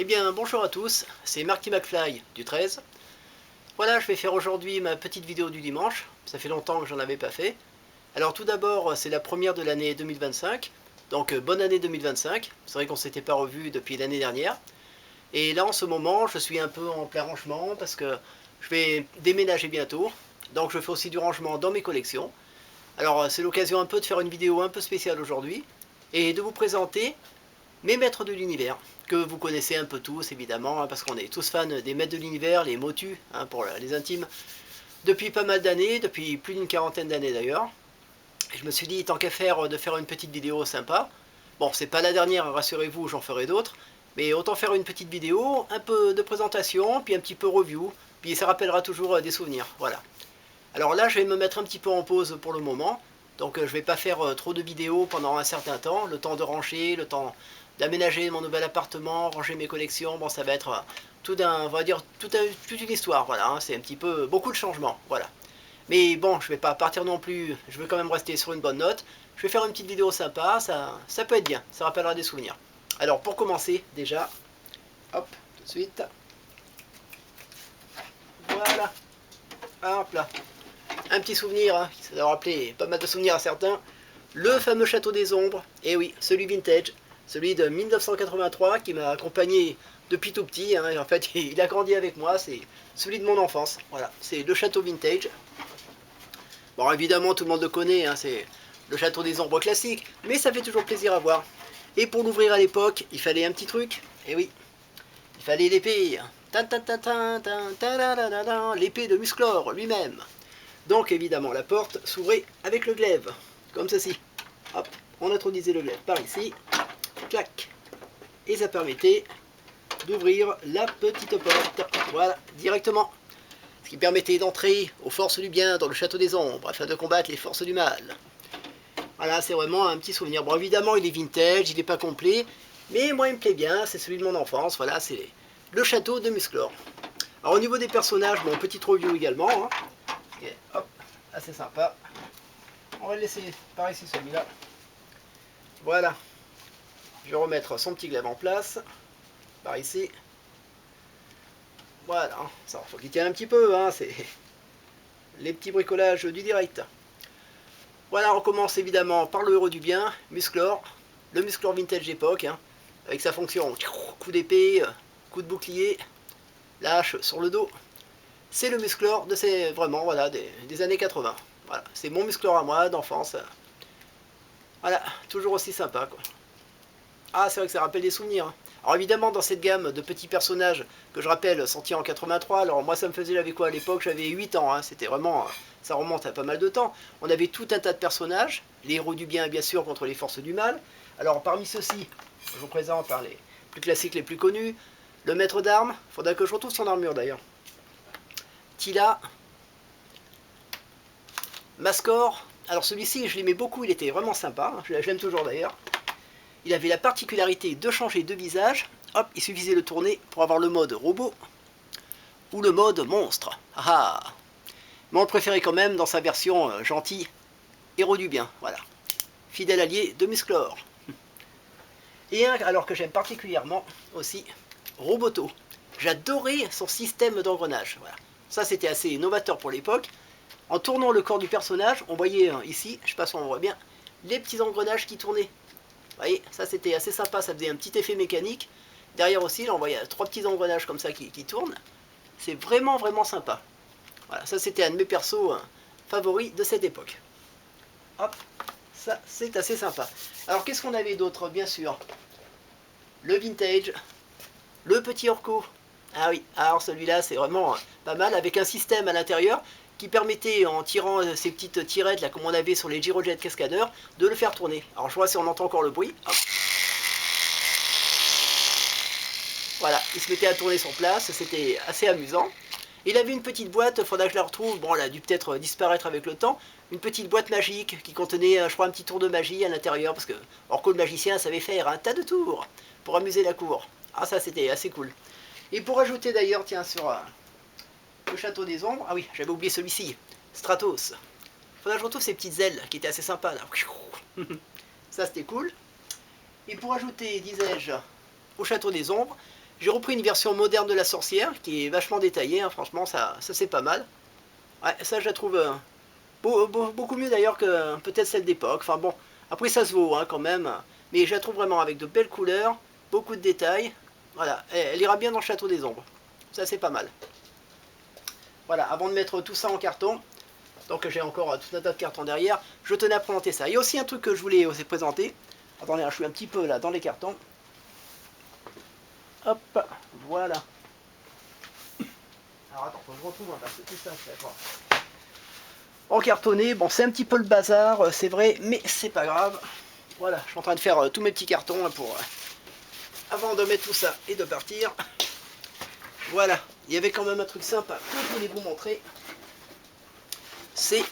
Eh bien, bonjour à tous, c'est Marky McFly du 13. Voilà, je vais faire aujourd'hui ma petite vidéo du dimanche. Ça fait longtemps que j'en avais pas fait. Alors tout d'abord, c'est la première de l'année 2025. Donc bonne année 2025. C'est vrai qu'on s'était pas revu depuis l'année dernière. Et là en ce moment, je suis un peu en plein rangement parce que je vais déménager bientôt. Donc je fais aussi du rangement dans mes collections. Alors c'est l'occasion un peu de faire une vidéo un peu spéciale aujourd'hui et de vous présenter mes maîtres de l'univers, que vous connaissez un peu tous évidemment, hein, parce qu'on est tous fans des maîtres de l'univers, les motus, hein, pour les intimes, depuis pas mal d'années, depuis plus d'une quarantaine d'années d'ailleurs. Et je me suis dit, tant qu'à faire, de faire une petite vidéo sympa. Bon, c'est pas la dernière, rassurez-vous, j'en ferai d'autres, mais autant faire une petite vidéo, un peu de présentation, puis un petit peu review, puis ça rappellera toujours des souvenirs, voilà. Alors là, je vais me mettre un petit peu en pause pour le moment. Donc je vais pas faire trop de vidéos pendant un certain temps. Le temps de ranger, le temps d'aménager mon nouvel appartement, ranger mes collections. Bon, ça va être on va dire, toute une histoire. Voilà, hein, c'est un petit peu beaucoup de changements. Voilà. Mais bon, je vais pas partir non plus. Je veux quand même rester sur une bonne note. Je vais faire une petite vidéo sympa. Ça peut être bien. Ça rappellera des souvenirs. Alors pour commencer, déjà, hop, tout de suite. Voilà. Hop là. Un petit souvenir, hein, ça doit rappeler pas mal de souvenirs à certains. Le fameux château des ombres, et oui, celui vintage, celui de 1983 qui m'a accompagné depuis tout petit, hein, en fait il a grandi avec moi, c'est celui de mon enfance, voilà, c'est le château vintage. Bon évidemment tout le monde le connaît, hein, c'est le château des ombres classique, mais ça fait toujours plaisir à voir. Et pour l'ouvrir à l'époque, il fallait un petit truc, et oui, il fallait l'épée, l'épée de Musclor lui-même. Donc évidemment la porte s'ouvrait avec le glaive, comme ceci. Hop, on introduisait le glaive par ici, clac, et ça permettait d'ouvrir la petite porte, voilà, directement. Ce qui permettait d'entrer aux forces du bien dans le château des ombres, afin de combattre les forces du mal. Voilà, c'est vraiment un petit souvenir. Bon évidemment il est vintage, il n'est pas complet, mais moi il me plaît bien, c'est celui de mon enfance, voilà, c'est le château de Musclor. Alors au niveau des personnages, bon, petite review également, hein. Et hop, assez sympa. On va le laisser par ici celui-là. Voilà. Je vais remettre son petit glaive en place. Par ici. Voilà. Ça, faut qu'il tienne un petit peu, hein. C'est les petits bricolages du direct. Voilà, on commence évidemment par le héros du bien, Musclor. Le Musclor vintage époque, hein, avec sa fonction coup d'épée, coup de bouclier, lâche sur le dos. C'est le Musclor de ces, vraiment, voilà, des années 80. Voilà, c'est mon Musclor à moi, d'enfance. Voilà, toujours aussi sympa, quoi. Ah, c'est vrai que ça rappelle des souvenirs, hein. Alors évidemment, dans cette gamme de petits personnages que je rappelle, sortis en 83, alors moi ça me faisait, j'avais quoi à l'époque? J'avais 8 ans, hein, c'était vraiment, ça remonte à pas mal de temps. On avait tout un tas de personnages, les héros du bien bien sûr contre les forces du mal. Alors parmi ceux-ci, je vous présente les plus classiques, les plus connus. Le maître d'armes, faudra que je retrouve son armure d'ailleurs. Tila, Mascor, alors celui-ci je l'aimais beaucoup, il était vraiment sympa, hein, je l'aime toujours d'ailleurs. Il avait la particularité de changer de visage. Hop, il suffisait de tourner pour avoir le mode robot ou le mode monstre. Ah, mais on le préférait quand même dans sa version gentil, héros du bien, voilà. Fidèle allié de Musclor. Et un alors que j'aime particulièrement aussi, Roboto. J'adorais son système d'engrenage. Voilà. Ça c'était assez novateur pour l'époque. En tournant le corps du personnage, on voyait ici, je ne sais pas si on voit bien, les petits engrenages qui tournaient. Vous voyez, ça c'était assez sympa, ça faisait un petit effet mécanique. Derrière aussi, là on voyait 3 petits engrenages comme ça qui tournent. C'est vraiment vraiment sympa. Voilà, ça c'était un de mes persos favoris de cette époque. Hop, ça c'est assez sympa. Alors qu'est-ce qu'on avait d'autre? Bien sûr, le vintage, le petit Orko. Ah oui, alors celui-là c'est vraiment pas mal, avec un système à l'intérieur qui permettait, en tirant ces petites tirettes là comme on avait sur les Girojet cascadeurs, de le faire tourner. Alors je vois si on entend encore le bruit. Hop. Voilà, il se mettait à tourner sur place, c'était assez amusant. Il avait une petite boîte, il faudra que je la retrouve, bon elle a dû peut-être disparaître avec le temps, une petite boîte magique qui contenait, je crois, un petit tour de magie à l'intérieur, parce que Orko le magicien savait faire un tas de tours pour amuser la cour. Ah ça c'était assez cool. Et pour ajouter d'ailleurs, tiens, sur le château des ombres, ah oui, j'avais oublié celui-ci, Stratos. Faudra que je retrouve ces petites ailes qui étaient assez sympas là. Ça c'était cool. Et pour ajouter, disais-je, au château des ombres, J'ai repris une version moderne de la sorcière qui est vachement détaillée, hein, franchement ça c'est pas mal. Ouais, ça je la trouve beaucoup mieux d'ailleurs que peut-être celle d'époque. Enfin bon, après ça se vaut hein, quand même. Mais je la trouve vraiment avec de belles couleurs, beaucoup de détails. Voilà, elle ira bien dans le Château des Ombres. Ça c'est pas mal. Voilà, avant de mettre tout ça en carton, donc j'ai encore tout un tas de cartons derrière, je tenais à présenter ça. Il y a aussi un truc que je voulais aussi présenter. Attendez, je suis un petit peu là dans les cartons. Hop, voilà. Alors attends, faut que je retrouve parce que tout ça c'est pas. En cartonné, bon c'est un petit peu le bazar, c'est vrai, mais c'est pas grave. Voilà, je suis en train de faire tous mes petits cartons là, pour avant de mettre tout ça et de partir. Voilà, il y avait quand même un truc sympa que je voulais vous montrer. C'est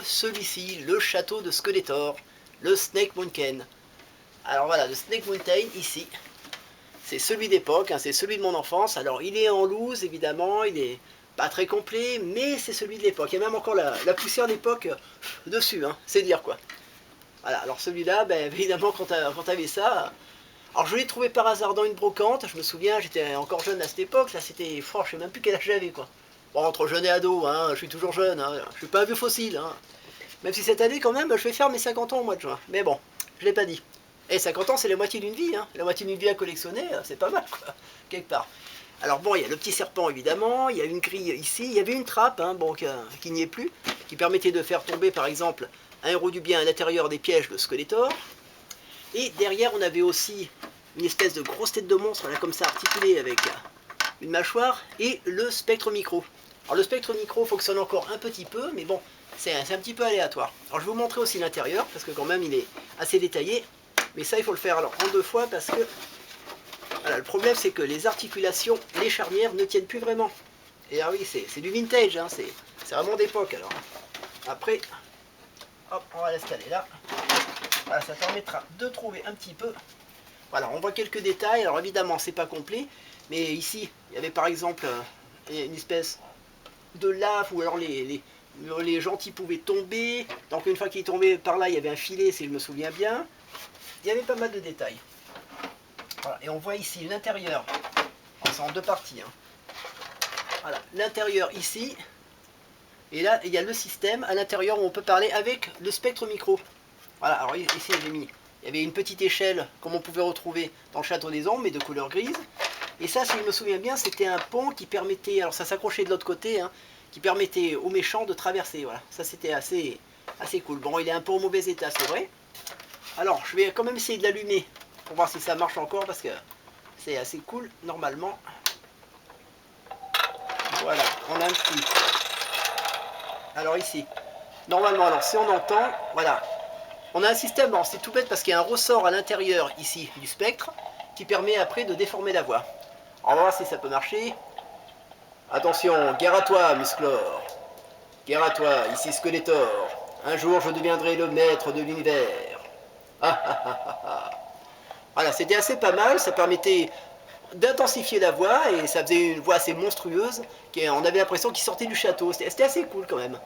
celui-ci, le château de Skeletor, le Snake Mountain. Alors voilà, le Snake Mountain ici, c'est celui d'époque, hein, c'est celui de mon enfance. Alors il est en loose évidemment, il est pas très complet, mais c'est celui de l'époque. Il y a même encore la poussière d'époque dessus, hein, c'est dire quoi. Voilà, alors celui-là, ben, évidemment quand t'avais ça... Alors je l'ai trouvé par hasard dans une brocante, je me souviens, j'étais encore jeune à cette époque, là c'était... je sais même plus quel âge j'avais quoi. Bon, entre jeune et ado, hein, je suis toujours jeune, hein, je suis pas un vieux fossile. Hein. Même si cette année quand même, je vais faire mes 50 ans au mois de juin. Mais bon, je l'ai pas dit. Et 50 ans c'est la moitié d'une vie, hein. La moitié d'une vie à collectionner, c'est pas mal quoi, quelque part. Alors bon, il y a le petit serpent évidemment, il y a une grille ici, il y avait une trappe, hein, bon, qui n'y est plus, qui permettait de faire tomber par exemple un héros du bien à l'intérieur des pièges de Skeletor. Et derrière on avait aussi une espèce de grosse tête de monstre, là comme ça articulée avec une mâchoire, et le spectre micro. Alors le spectre micro fonctionne encore un petit peu, mais bon, c'est un petit peu aléatoire. Alors je vais vous montrer aussi l'intérieur, parce que quand même il est assez détaillé, mais ça il faut le faire alors en deux fois, parce que voilà, le problème c'est que les articulations, les charnières ne tiennent plus vraiment. Et ah oui, c'est du vintage, hein, c'est vraiment d'époque alors. Après, hop, on va l'installer là. Voilà, ça permettra de trouver un petit peu. Voilà, on voit quelques détails. Alors évidemment, c'est pas complet, mais ici, il y avait par exemple une espèce de lave où alors les gentils pouvaient tomber. Donc une fois qu'ils tombaient par là, il y avait un filet, si je me souviens bien. Il y avait pas mal de détails. Voilà, et on voit ici l'intérieur. C'est en deux parties. Hein. Voilà, l'intérieur ici. Et là, il y a le système à l'intérieur où on peut parler avec le spectre micro. Voilà, alors ici j'ai mis, il y avait une petite échelle comme on pouvait retrouver dans le Château des Ombres, mais de couleur grise. Et ça, si je me souviens bien, c'était un pont qui permettait, alors ça s'accrochait de l'autre côté, hein, qui permettait aux méchants de traverser. Voilà, ça c'était assez cool. Bon, il est un peu en mauvais état, c'est vrai. Alors, je vais quand même essayer de l'allumer pour voir si ça marche encore, parce que c'est assez cool, normalement. Voilà, on a un petit... Alors ici, normalement, alors si on entend, voilà. On a un système, c'est tout bête parce qu'il y a un ressort à l'intérieur ici du spectre qui permet après de déformer la voix. On va voir si ça peut marcher. Attention, guerre à toi, Musclor. Guerre à toi, ici Skeletor. Un jour je deviendrai le maître de l'univers. Voilà, c'était assez pas mal, ça permettait d'intensifier la voix et ça faisait une voix assez monstrueuse. On avait l'impression qu'il sortait du château, c'était assez cool quand même.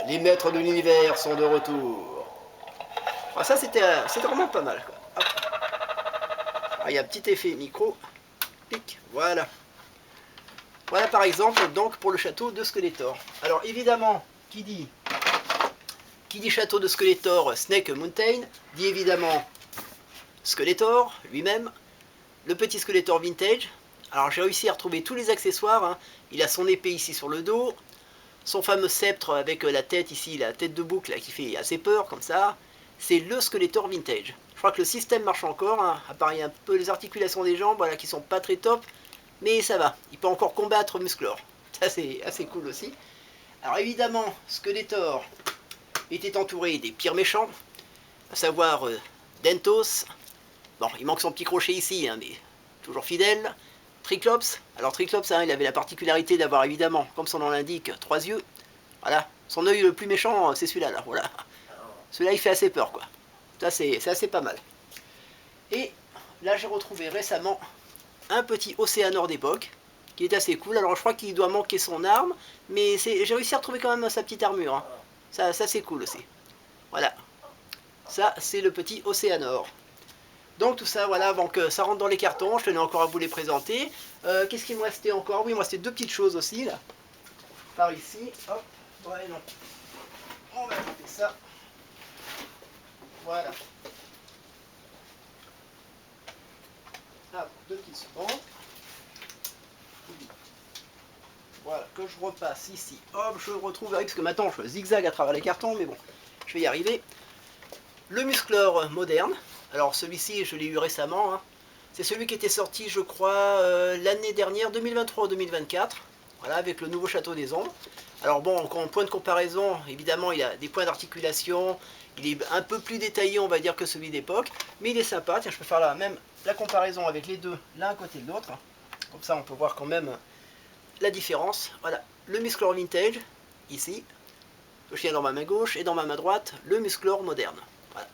Les maîtres de l'univers sont de retour. Alors ça c'était vraiment pas mal quoi. Ah, il y a un petit effet micro. Clic, voilà. Voilà par exemple donc pour le château de Skeletor. Alors évidemment, qui dit château de Skeletor, Snake Mountain, dit évidemment Skeletor lui-même, le petit Skeletor vintage. Alors j'ai réussi à retrouver tous les accessoires, hein. Il a son épée ici sur le dos, son fameux sceptre avec la tête ici, la tête de boucle là, qui fait assez peur comme ça. C'est le Skeletor vintage. Je crois que le système marche encore, hein, à part il y a un peu les articulations des jambes, voilà, qui sont pas très top, mais ça va, il peut encore combattre Musclor. Ça c'est assez cool aussi. Alors évidemment, Skeletor était entouré des pires méchants, à savoir Dentos. Bon, il manque son petit crochet ici, hein, mais toujours fidèle. Triclops. Alors Triclops, hein, il avait la particularité d'avoir évidemment, comme son nom l'indique, 3 yeux. Voilà, son œil le plus méchant, c'est celui-là, là, voilà. Celui-là, il fait assez peur, quoi. Ça, c'est assez pas mal. Et là, j'ai retrouvé récemment un petit Océanor d'époque, qui est assez cool. Alors, je crois qu'il doit manquer son arme, mais j'ai réussi à retrouver quand même sa petite armure. Hein. Ça c'est cool aussi. Voilà. Ça, c'est le petit Océanor. Donc tout ça, voilà, avant que ça rentre dans les cartons, je tenais encore à vous les présenter. Qu'est-ce qu'il me restait encore? Oui, il me restait deux petites choses aussi, là. Par ici, hop, ouais, non. On va couper ça. Voilà. Ah, 2 petites secondes. Voilà, que je repasse ici. Hop, je retrouve avec, parce que maintenant je zigzag à travers les cartons, mais bon, je vais y arriver. Le musclor moderne. Alors celui-ci, je l'ai eu récemment. Hein. C'est celui qui était sorti, je crois, l'année dernière, 2023 ou 2024. Voilà, avec le nouveau château des ombres. Alors bon, en point de comparaison, évidemment, il a des points d'articulation. Il est un peu plus détaillé, on va dire, que celui d'époque. Mais il est sympa. Tiens, je peux faire là même la comparaison avec les deux, l'un à côté de l'autre. Comme ça, on peut voir quand même la différence. Voilà, le musclor vintage, ici. Je tiens dans ma main gauche et dans ma main droite, le musclor moderne. Voilà.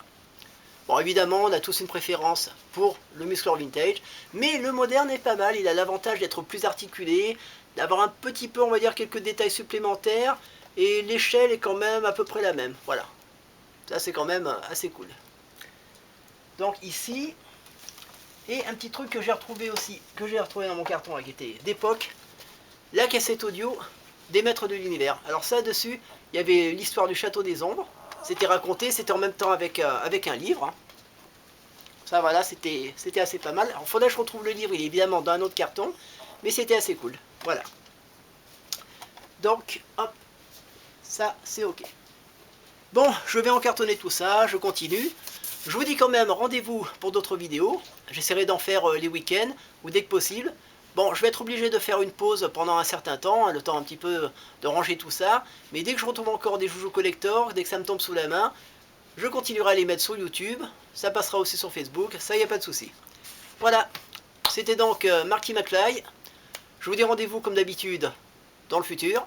Bon, évidemment, on a tous une préférence pour le musclor vintage, mais le moderne est pas mal. Il a l'avantage d'être plus articulé, d'avoir un petit peu, on va dire, quelques détails supplémentaires, et l'échelle est quand même à peu près la même. Voilà. Ça, c'est quand même assez cool. Donc ici, et un petit truc que j'ai retrouvé aussi, que j'ai retrouvé dans mon carton, là, qui était d'époque, la cassette audio des Maîtres de l'Univers. Alors ça, dessus, il y avait l'histoire du Château des Ombres. C'était raconté, c'était en même temps avec un livre. Hein. Ça, voilà, c'était assez pas mal. Alors, faudrait que je retrouve le livre, il est évidemment dans un autre carton, mais c'était assez cool. Voilà. Donc, hop, ça, c'est ok. Bon, je vais encartonner tout ça, je continue. Je vous dis quand même, rendez-vous pour d'autres vidéos. J'essaierai d'en faire les week-ends, ou dès que possible. Bon, je vais être obligé de faire une pause pendant un certain temps, hein, le temps un petit peu de ranger tout ça. Mais dès que je retrouve encore des joujoux collector, dès que ça me tombe sous la main, je continuerai à les mettre sur YouTube. Ça passera aussi sur Facebook, ça y a pas de souci. Voilà, c'était donc Marky McFly. Je vous dis rendez-vous comme d'habitude dans le futur.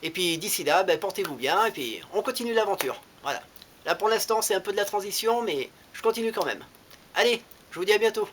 Et puis d'ici là, ben, portez-vous bien et puis on continue l'aventure. Voilà. Là pour l'instant c'est un peu de la transition, mais je continue quand même. Allez, je vous dis à bientôt.